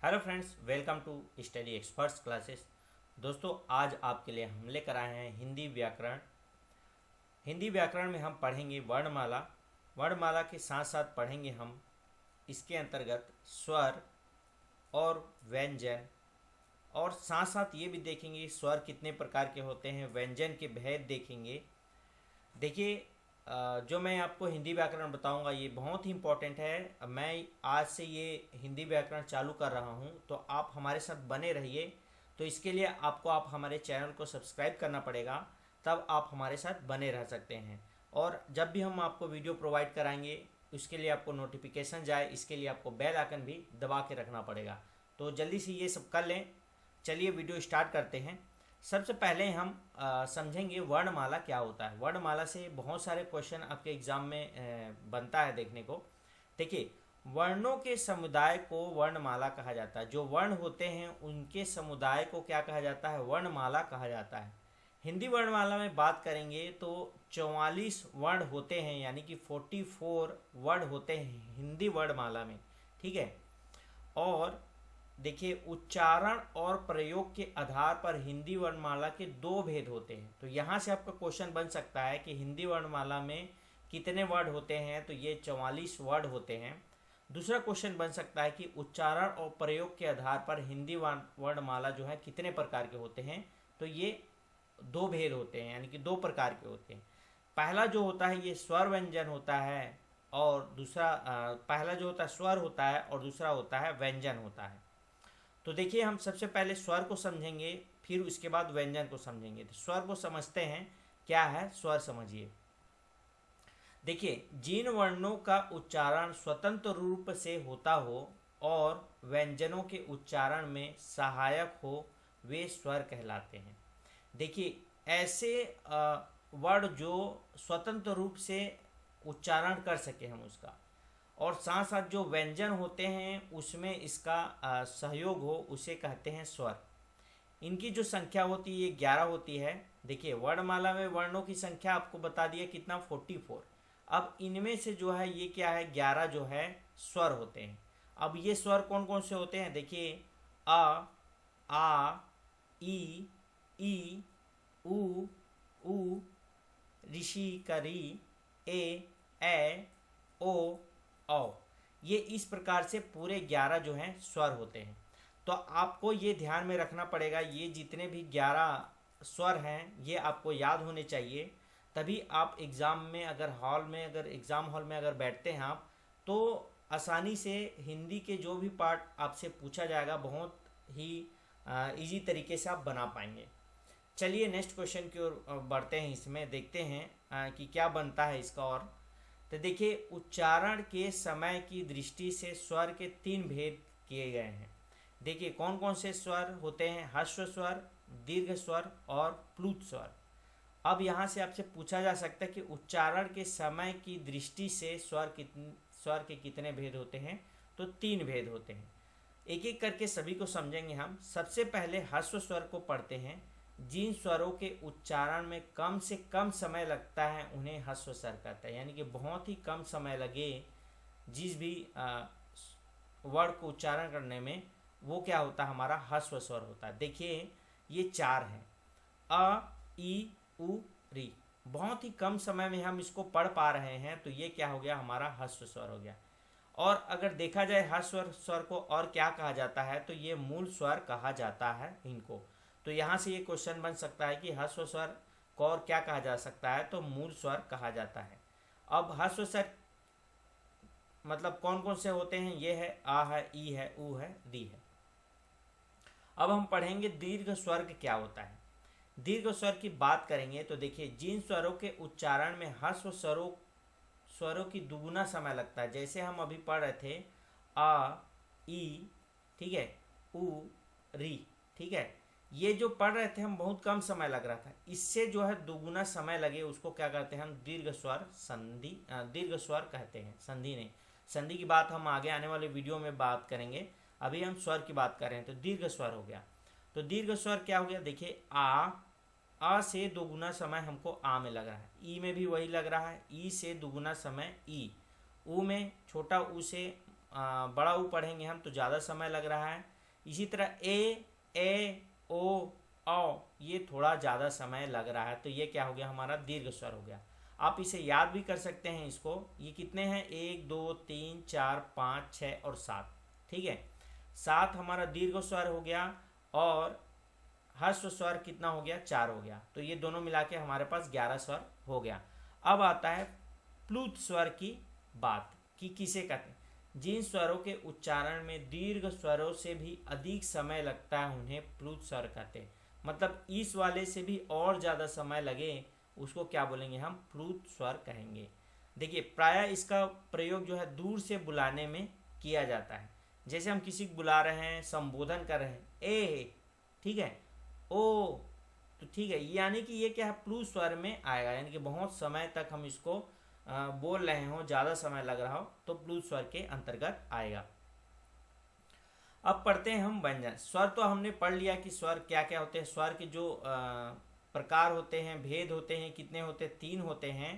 Hello friends, welcome to study experts classes. दोस्तों, आज आपके लिए हम लेकर आए हैं हिंदी व्याकरण। हिंदी व्याकरण में हम पढ़ेंगे वर्णमाला। वर्णमाला के साथ साथ पढ़ेंगे हम इसके अंतर्गत स्वर और व्यंजन, और साथ साथ ये भी देखेंगे स्वर कितने प्रकार के होते हैं, व्यंजन के भेद देखेंगे। देखिए, जो मैं आपको हिंदी व्याकरण बताऊंगा ये बहुत ही इम्पोर्टेंट है। मैं आज से ये हिंदी व्याकरण चालू कर रहा हूँ, तो आप हमारे साथ बने रहिए। तो इसके लिए आपको आप हमारे चैनल को सब्सक्राइब करना पड़ेगा, तब आप हमारे साथ बने रह सकते हैं। और जब भी हम आपको वीडियो प्रोवाइड कराएंगे उसके लिए आपको नोटिफिकेशन जाए, इसके लिए आपको बेल आइकन भी दबा के रखना पड़ेगा। तो जल्दी से ये सब कर लें। चलिए वीडियो स्टार्ट करते हैं। सबसे पहले हम समझेंगे वर्णमाला क्या होता है। वर्णमाला से बहुत सारे क्वेश्चन आपके एग्जाम में बनता है देखने को। देखिए, वर्णों के समुदाय को वर्णमाला कहा जाता है। जो वर्ण होते हैं उनके समुदाय को क्या कहा जाता है? वर्णमाला कहा जाता है। हिंदी वर्णमाला में बात करेंगे तो 44 वर्ण होते हैं, यानी कि 44 वर्ण होते हैं हिंदी वर्णमाला में। ठीक है। और देखिए, उच्चारण और प्रयोग के आधार पर हिंदी वर्णमाला के दो भेद होते हैं। तो यहाँ से आपका क्वेश्चन बन सकता है कि हिंदी वर्णमाला में कितने वर्ड होते हैं? तो ये 44 वर्ड होते हैं। दूसरा क्वेश्चन बन सकता है कि उच्चारण और प्रयोग के आधार पर हिंदी वर्णमाला जो है कितने प्रकार के होते हैं? तो ये दो भेद होते हैं, यानी कि दो प्रकार के होते हैं। पहला जो होता है ये स्वर व्यंजन होता है, और दूसरा पहला जो होता है स्वर होता है और दूसरा होता है व्यंजन होता है। तो देखिए, हम सबसे पहले स्वर को समझेंगे, फिर उसके बाद व्यंजन को समझेंगे। तो स्वर को समझते हैं। क्या है स्वर? समझिए। देखिए, जिन वर्णों का उच्चारण स्वतंत्र रूप से होता हो और व्यंजनों के उच्चारण में सहायक हो, वे स्वर कहलाते हैं। देखिए, ऐसे वर्ड जो स्वतंत्र रूप से उच्चारण कर सके हम उसका, और साथ साथ जो व्यंजन होते हैं उसमें इसका सहयोग हो, उसे कहते हैं स्वर। इनकी जो संख्या होती है ये 11 होती है। देखिए, वर्णमाला में वर्णों की संख्या आपको बता दिया कितना, 44। अब इनमें से जो है ये क्या है, 11 जो है स्वर होते हैं। अब ये स्वर कौन कौन से होते हैं? देखिए, अ, आ, ई, उ, ऋषि का री, ए, ओ, औ। ये इस प्रकार से पूरे 11 जो हैं स्वर होते हैं। तो आपको ये ध्यान में रखना पड़ेगा, ये जितने भी 11 स्वर हैं ये आपको याद होने चाहिए। तभी आप एग्ज़ाम में अगर एग्ज़ाम हॉल में अगर बैठते हैं आप, तो आसानी से हिंदी के जो भी पार्ट आपसे पूछा जाएगा बहुत ही इजी तरीके से आप बना पाएंगे। चलिए नेक्स्ट क्वेश्चन की ओर बढ़ते हैं। इसमें देखते हैं कि क्या बनता है इसका। और तो देखिए, उच्चारण के समय की दृष्टि से स्वर के 3 भेद किए गए हैं। देखिए, कौन कौन से स्वर होते हैं? ह्रस्व स्वर, दीर्घ स्वर और प्लुत स्वर। अब यहाँ से आपसे पूछा जा सकता है कि उच्चारण के समय की दृष्टि से स्वर के कितने भेद होते हैं? तो 3 भेद होते हैं। एक एक करके सभी को समझेंगे हम। सबसे पहले ह्रस्व स्वर को पढ़ते हैं। जिन स्वरों के उच्चारण में कम से कम समय लगता है उन्हें ह्रस्व स्वर कहता है, यानी कि बहुत ही कम समय लगे जिस भी वर्ड को उच्चारण करने में, वो क्या होता है? हमारा ह्रस्व स्वर होता है। देखिए, ये 4 हैं, अ, ई, उ, री। बहुत ही कम समय में हम इसको पढ़ पा रहे हैं, तो ये क्या हो गया? हमारा ह्रस्व स्वर हो गया। और अगर देखा जाए ह्रस्व स्वर को और क्या कहा जाता है, तो ये मूल स्वर कहा जाता है इनको। तो यहाँ से ये क्वेश्चन बन सकता है कि ह्रस्व स्वर को और क्या कहा जा सकता है? तो मूल स्वर कहा जाता है। अब ह्रस्व स्वर मतलब कौन कौन से होते हैं? ये है, आ है, ई है, उ है, री है। अब हम पढ़ेंगे दीर्घ स्वर क्या होता है। दीर्घ स्वर की बात करेंगे तो देखिए, जिन स्वरों के उच्चारण में ह्रस्व स्वरों की दुगुना समय लगता है, जैसे हम अभी पढ़ रहे थे आ, ई, ठीक है, उ, री, ठीक है, ये जो पढ़ रहे थे हम बहुत कम समय लग रहा था, इससे जो है दुगुना समय लगे उसको क्या कहते हैं? हम दीर्घ स्वर संधि, दीर्घ स्वर कहते हैं, संधि नहीं। संधि की बात हम आगे आने वाले वीडियो में बात करेंगे। अभी हम स्वर की बात कर रहे हैं। तो दीर्घ स्वर हो गया। तो दीर्घ स्वर क्या हो गया? देखिए, आ से दोगुना समय हमको आ में लग रहा है, ई में भी वही लग रहा है, ई से दोगुना समय ई, उ में छोटा उ से बड़ा उ पढ़ेंगे हम तो ज़्यादा समय लग रहा है। इसी तरह ए ओ औ ये थोड़ा ज़्यादा समय लग रहा है, तो ये क्या हो गया, हमारा दीर्घ स्वर हो गया। आप इसे याद भी कर सकते हैं इसको। ये कितने हैं, 1 2 3 4 5 6 और 7, ठीक है। 7 हमारा दीर्घ स्वर हो गया और ह्रस्व स्वर कितना हो गया, 4 हो गया। तो ये दोनों मिला के हमारे पास 11 स्वर हो गया। अब आता है प्लुत स्वर की बात कि किसे कहते हैं। जिन स्वरों के उच्चारण में दीर्घ स्वरों से भी अधिक समय लगता है उन्हें प्लुत स्वर कहते हैं। मतलब इस वाले से भी और ज़्यादा समय लगे उसको क्या बोलेंगे, हम प्लुत स्वर कहेंगे। देखिए प्रायः इसका प्रयोग जो है दूर से बुलाने में किया जाता है। जैसे हम किसी को बुला रहे हैं, संबोधन कर रहे हैं, ए, ठीक है, ओ, तो ठीक है, यानी कि ये क्या है, प्लुत स्वर में आएगा। यानी कि बहुत समय तक हम इसको बोल रहे हो, ज़्यादा समय लग रहा हो, तो प्लुत स्वर के अंतर्गत आएगा। अब पढ़ते हैं हम व्यंजन। स्वर तो हमने पढ़ लिया कि स्वर क्या क्या होते हैं। स्वर के जो प्रकार होते हैं, भेद होते हैं, कितने होते हैं, 3 होते हैं।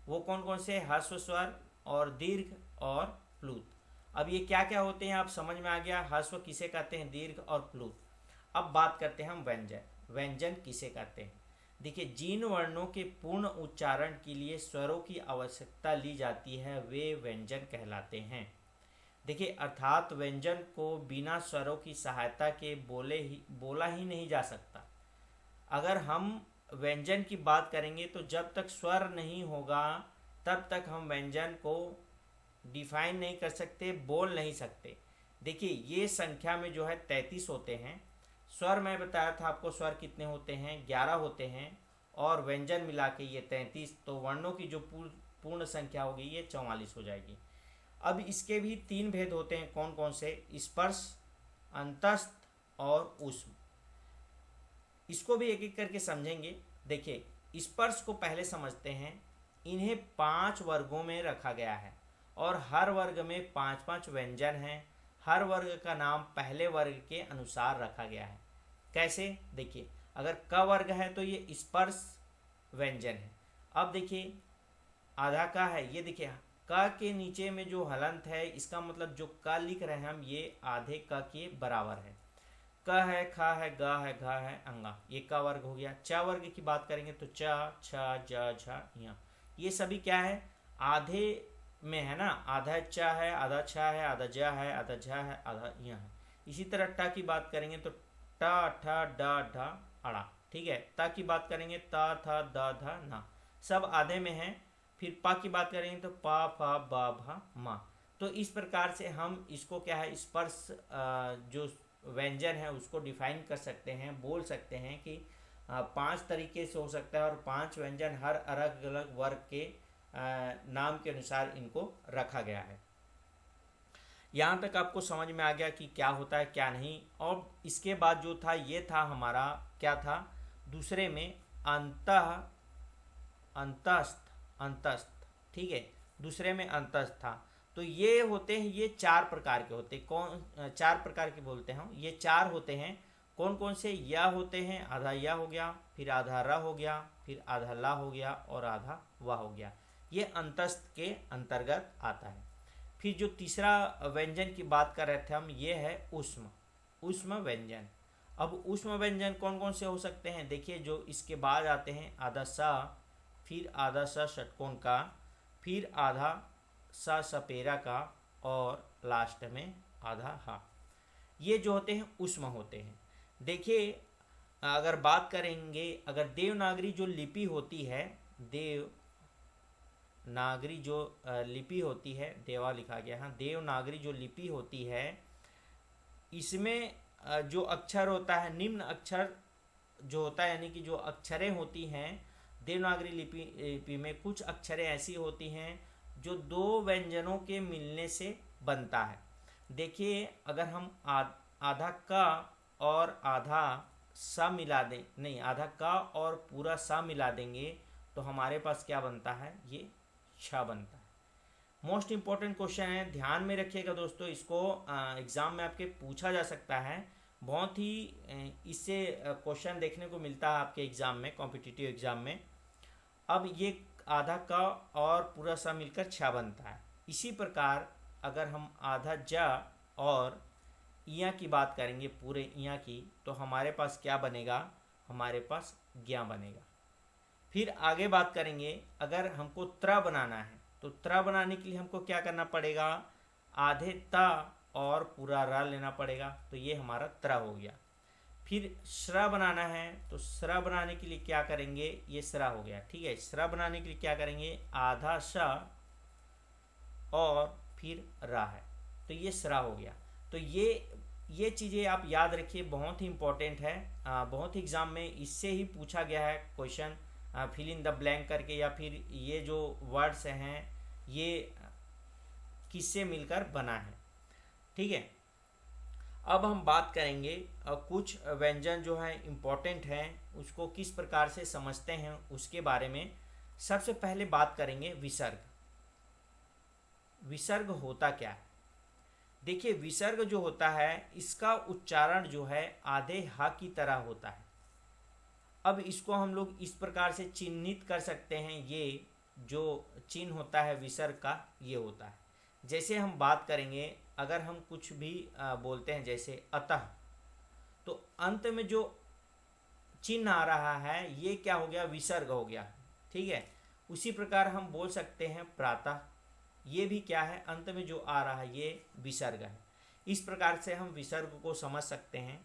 वो कौन कौन से, ह्रस्व स्वर और दीर्घ और प्लुत। अब ये क्या क्या होते हैं आप समझ में आ गया। ह्रस्व किसे कहते हैं, दीर्घ और प्लुत। अब बात करते हैं हम व्यंजन। व्यंजन किसे कहते हैं। देखिए जिन वर्णों के पूर्ण उच्चारण के लिए स्वरों की आवश्यकता ली जाती है वे व्यंजन कहलाते हैं। देखिए अर्थात व्यंजन को बिना स्वरों की सहायता के बोला ही नहीं जा सकता। अगर हम व्यंजन की बात करेंगे तो जब तक स्वर नहीं होगा तब तक हम व्यंजन को डिफाइन नहीं कर सकते, बोल नहीं सकते। देखिए ये संख्या में जो है 33 होते हैं। स्वर मैं बताया था आपको, स्वर कितने होते हैं, 11 होते हैं, और व्यंजन मिला के ये 33। तो वर्णों की जो पूर्ण संख्या होगी ये 44 हो जाएगी। अब इसके भी 3 भेद होते हैं, कौन कौन से, स्पर्श, अंतस्थ और ऊष्म। इसको भी एक एक करके समझेंगे। देखिए स्पर्श को पहले समझते हैं। इन्हें 5 वर्गों में रखा गया है और हर वर्ग में 5-5 व्यंजन हैं। हर वर्ग का नाम पहले वर्ग के अनुसार रखा गया है। कैसे, देखिए अगर क वर्ग है तो ये स्पर्श व्यंजन है। अब देखिए आधा का है, ये देखिए क के नीचे में जो हलंत है इसका मतलब जो क लिख रहे हैं हम ये आधे क के बराबर है। क है, ख है, ग है, घ है, अंगा, ये क वर्ग हो गया। च वर्ग की बात करेंगे तो च, छ, ज, झ, य, ये सभी क्या है, आधे में है ना। आधा च है, आधा छ है, आधा ज है, आधा झ है, आधा य है। इसी तरह ट की बात करेंगे तो ट, ठ, ड, ढ, अड़ा, ठीक है। त की बात करेंगे त, थ, द, ध, न, सब आधे में है। फिर प की बात करेंगे तो प, फ, ब, भ, म। तो इस प्रकार से हम इसको क्या है, स्पर्श जो व्यंजन है उसको डिफाइन कर सकते हैं, बोल सकते हैं कि 5 तरीके से हो सकता है और 5 व्यंजन हर अलग अलग वर्ग के नाम के अनुसार इनको रखा गया है। यहाँ तक आपको समझ में आ गया कि क्या होता है क्या नहीं। और इसके बाद जो था ये था हमारा क्या था, दूसरे में अंतः, अंतस्थ, अंतस्थ, ठीक है, दूसरे में अंतस्थ था। तो ये होते हैं, ये 4 प्रकार के होते हैं। कौन 4 प्रकार के बोलते हैं, ये 4 होते हैं। कौन कौन से, या होते हैं, आधा या हो गया, फिर आधा र हो गया, फिर आधा ला हो गया और आधा वा हो गया। ये अंतस्थ के अंतर्गत आता है। फिर जो तीसरा व्यंजन की बात कर रहे थे हम, ये है ऊष्म, ऊष्म व्यंजन। अब ऊष्म व्यंजन कौन कौन से हो सकते हैं, देखिए जो इसके बाद आते हैं, आधा सा, फिर आधा सा षटकोण का, फिर आधा सा सपेरा का और लास्ट में आधा हा। ये जो होते हैं ऊष्म होते हैं। देखिए अगर बात करेंगे, अगर देवनागरी जो लिपि होती है, देवनागरी जो लिपि होती है, देवा लिखा गया है, देवनागरी जो लिपि होती है इसमें जो अक्षर होता है, निम्न अक्षर जो होता है, यानी कि जो अक्षरें होती हैं देवनागरी लिपि में, कुछ अक्षरें ऐसी होती हैं जो 2 व्यंजनों के मिलने से बनता है। देखिए अगर हम आधा का और आधा सा मिला दें, नहीं आधा का और पूरा सा मिला देंगे तो हमारे पास क्या बनता है, ये छ बनता है। मोस्ट इम्पॉर्टेंट क्वेश्चन है, ध्यान में रखिएगा दोस्तों। इसको एग्ज़ाम में आपके पूछा जा सकता है। बहुत ही इससे क्वेश्चन देखने को मिलता है आपके एग्ज़ाम में, कॉम्पिटिटिव एग्ज़ाम में। अब ये आधा का और पूरा सा मिलकर 6 बनता है। इसी प्रकार अगर हम आधा ज और इया की बात करेंगे, पूरे इया की, तो हमारे पास क्या बनेगा, हमारे पास ज्ञा बनेगा। फिर आगे बात करेंगे, अगर हमको त्र बनाना है तो त्र बनाने के लिए हमको क्या करना पड़ेगा, आधे त और पूरा र लेना पड़ेगा, तो ये हमारा त्र हो गया। फिर श्र बनाना है तो श्र बनाने के लिए क्या करेंगे, ये श्र हो गया। ठीक है, श्र बनाने के लिए क्या करेंगे, आधा श और फिर रा है, तो ये श्र हो गया। तो ये चीज़ें आप याद रखिए, बहुत ही इंपॉर्टेंट है। बहुत ही एग्जाम में इससे ही पूछा गया है question, fill in the blank करके, या फिर ये जो वर्ड्स हैं ये किससे मिलकर बना है। ठीक है, अब हम बात करेंगे कुछ व्यंजन जो है इम्पोर्टेंट हैं, उसको किस प्रकार से समझते हैं उसके बारे में। सबसे पहले बात करेंगे विसर्ग। विसर्ग होता क्या है, देखिए विसर्ग जो होता है इसका उच्चारण जो है आधे हा की तरह होता है। अब इसको हम लोग इस प्रकार से चिन्हित कर सकते हैं, ये जो चिन्ह होता है विसर्ग का ये होता है। जैसे हम बात करेंगे, अगर हम कुछ भी बोलते हैं जैसे अतः, तो अंत में जो चिन्ह आ रहा है ये क्या हो गया, विसर्ग हो गया। ठीक है, उसी प्रकार हम बोल सकते हैं प्रातः, ये भी क्या है, अंत में जो आ रहा है ये विसर्ग है। इस प्रकार से हम विसर्ग को समझ सकते हैं।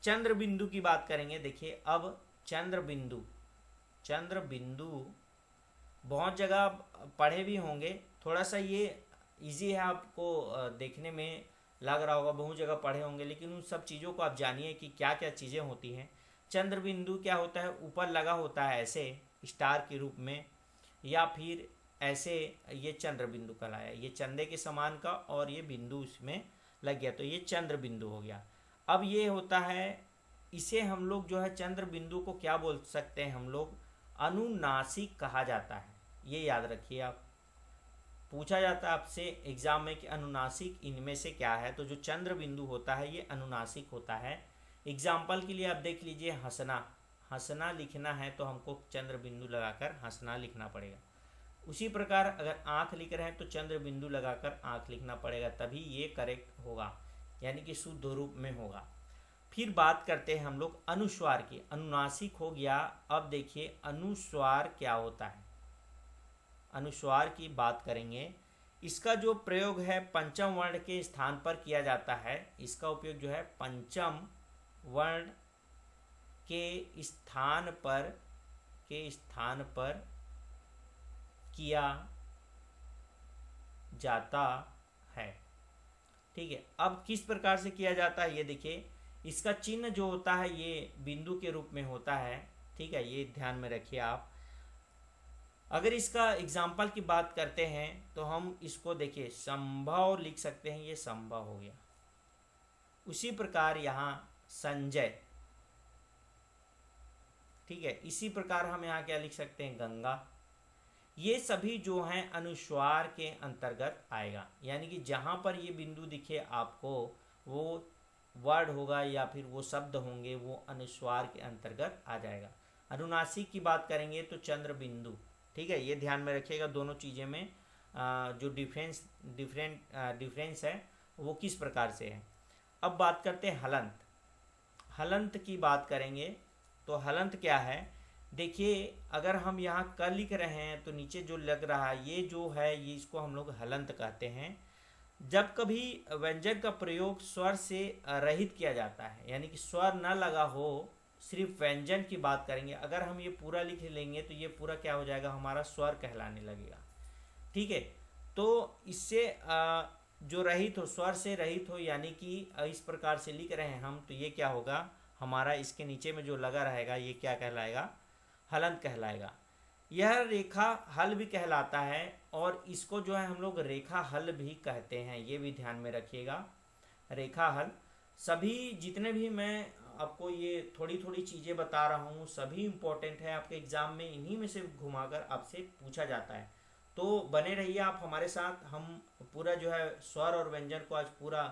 चंद्र बिंदु की बात करेंगे, देखिए अब चंद्र बिंदु, चंद्र बिंदु बहुत जगह पढ़े भी होंगे, थोड़ा सा ये इजी है, आपको देखने में लग रहा होगा बहुत जगह पढ़े होंगे, लेकिन उन सब चीज़ों को आप जानिए कि क्या क्या चीज़ें होती हैं। चंद्र बिंदु क्या होता है, ऊपर लगा होता है ऐसे स्टार के रूप में, या फिर ऐसे, ये चंद्र बिंदु कहलाया, ये चंदे के समान का और ये बिंदु इसमें लग गया, तो ये चंद्र बिंदु हो गया। अब ये होता है, इसे हम लोग जो है चंद्र बिंदु को क्या बोल सकते हैं, हम लोग अनुनासिक कहा जाता है। ये याद रखिए, आप पूछा जाता है आपसे एग्जाम में कि अनुनासिक इनमें से क्या है, तो जो चंद्र बिंदु होता है ये अनुनासिक होता है। एग्जाम्पल के लिए आप देख लीजिए, हंसना, हंसना लिखना है तो हमको चंद्र बिंदु लगाकर हंसना लिखना पड़ेगा। उसी प्रकार अगर आँख लिख रहे हैं तो चंद्र बिंदु लगाकर आँख लिखना पड़ेगा, तभी ये करेक्ट होगा, यानी कि शुद्ध रूप में होगा। फिर बात करते हैं हम लोग अनुस्वार की। अनुनासिक हो गया, अब देखिए अनुस्वार क्या होता है। अनुस्वार की बात करेंगे, इसका जो प्रयोग है पंचम वर्ण के स्थान पर किया जाता है। इसका उपयोग जो है पंचम वर्ण के स्थान पर किया जाता है। ठीक है, अब किस प्रकार से किया जाता है ये देखिए, इसका चिन्ह जो होता है ये बिंदु के रूप में होता है। ठीक है, ये ध्यान में रखिए आप। अगर इसका एग्जाम्पल की बात करते हैं तो हम इसको देखिए संभव लिख सकते हैं, ये संभव हो गया। उसी प्रकार यहाँ संजय, ठीक है, इसी प्रकार हम यहाँ क्या लिख सकते हैं, गंगा। ये सभी जो हैं अनुस्वार के अंतर्गत आएगा, यानी कि जहाँ पर ये बिंदु दिखे आपको, वो वर्ड होगा या फिर वो शब्द होंगे, वो अनुस्वार के अंतर्गत आ जाएगा। अनुनासिक की बात करेंगे तो चंद्र बिंदु। ठीक है, ये ध्यान में रखिएगा, दोनों चीज़ें में जो डिफरेंस है वो किस प्रकार से है। अब बात करते हैं हलंत। हलंत की बात करेंगे तो हलंत क्या है, देखिए अगर हम यहाँ क लिख रहे हैं तो नीचे जो लग रहा है ये जो है, ये इसको हम लोग हलंत कहते हैं। जब कभी व्यंजन का प्रयोग स्वर से रहित किया जाता है, यानी कि स्वर न लगा हो, सिर्फ व्यंजन की बात करेंगे, अगर हम ये पूरा लिख लेंगे तो ये पूरा क्या हो जाएगा, हमारा स्वर कहलाने लगेगा। ठीक है, तो इससे जो रहित हो, स्वर से रहित हो, यानी कि इस प्रकार से लिख रहे हैं हम, तो ये क्या होगा, हमारा इसके नीचे में जो लगा रहेगा ये क्या कहलाएगा, हलंत कहलाएगा। यह रेखा हल भी कहलाता है और इसको जो है हम लोग रेखा हल भी कहते हैं, ये भी ध्यान में रखिएगा। रेखा हल, सभी जितने भी मैं आपको ये थोड़ी थोड़ी चीज़ें बता रहा हूँ सभी इम्पोर्टेंट है, आपके एग्ज़ाम में इन्हीं में से घुमाकर आपसे पूछा जाता है। तो बने रहिए आप हमारे साथ, हम पूरा जो है स्वर और व्यंजन को आज पूरा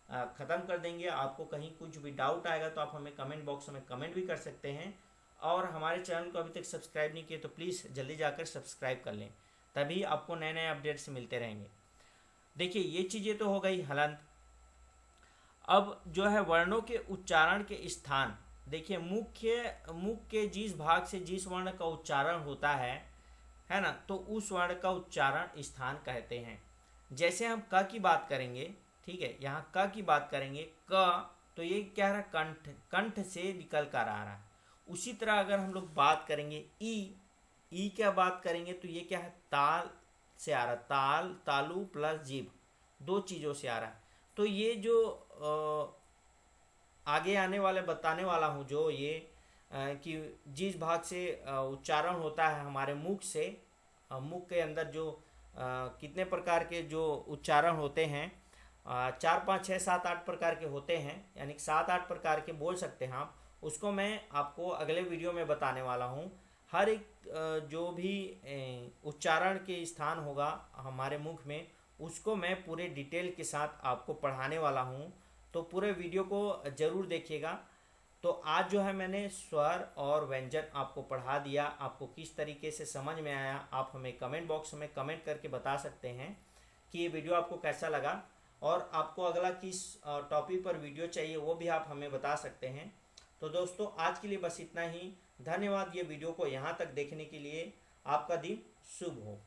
ख़त्म कर देंगे। आपको कहीं कुछ भी डाउट आएगा तो आप हमें कमेंट बॉक्स में कमेंट भी कर सकते हैं, और हमारे चैनल को अभी तक सब्सक्राइब नहीं किए तो प्लीज़ जल्दी जाकर सब्सक्राइब कर लें, तभी आपको नए नए अपडेट्स मिलते रहेंगे। देखिए ये चीज़ें तो हो गई हलंत। अब जो है वर्णों के उच्चारण के स्थान, देखिए मुख के जिस भाग से जिस वर्ण का उच्चारण होता है ना, तो उस वर्ण का उच्चारण स्थान कहते हैं। जैसे हम क की बात करेंगे, ठीक है, यहाँ क की बात करेंगे, क तो ये क्या रहा, कंठ, कंठ से निकल कर आ रहा है। उसी तरह अगर हम लोग बात करेंगे ई क्या बात करेंगे तो ये क्या है, ताल से आ रहा, ताल, तालु प्लस जीभ, दो चीज़ों से आ रहा है। तो ये जो आगे आने वाले बताने वाला हूँ, जो ये कि जिस भाग से उच्चारण होता है हमारे मुख से, मुख के अंदर जो कितने प्रकार के जो उच्चारण होते हैं, 4 5 6 7 8 प्रकार के होते हैं, यानी 7 8 प्रकार के बोल सकते हैं आप। उसको मैं आपको अगले वीडियो में बताने वाला हूँ। हर एक जो भी उच्चारण के स्थान होगा हमारे मुख में, उसको मैं पूरे डिटेल के साथ आपको पढ़ाने वाला हूँ, तो पूरे वीडियो को ज़रूर देखिएगा। तो आज जो है मैंने स्वर और व्यंजन आपको पढ़ा दिया। आपको किस तरीके से समझ में आया, आप हमें कमेंट बॉक्स में कमेंट करके बता सकते हैं कि ये वीडियो आपको कैसा लगा, और आपको अगला किस टॉपिक पर वीडियो चाहिए वो भी आप हमें बता सकते हैं। तो दोस्तों आज के लिए बस इतना ही। धन्यवाद ये वीडियो को यहाँ तक देखने के लिए। आपका दिन शुभ हो।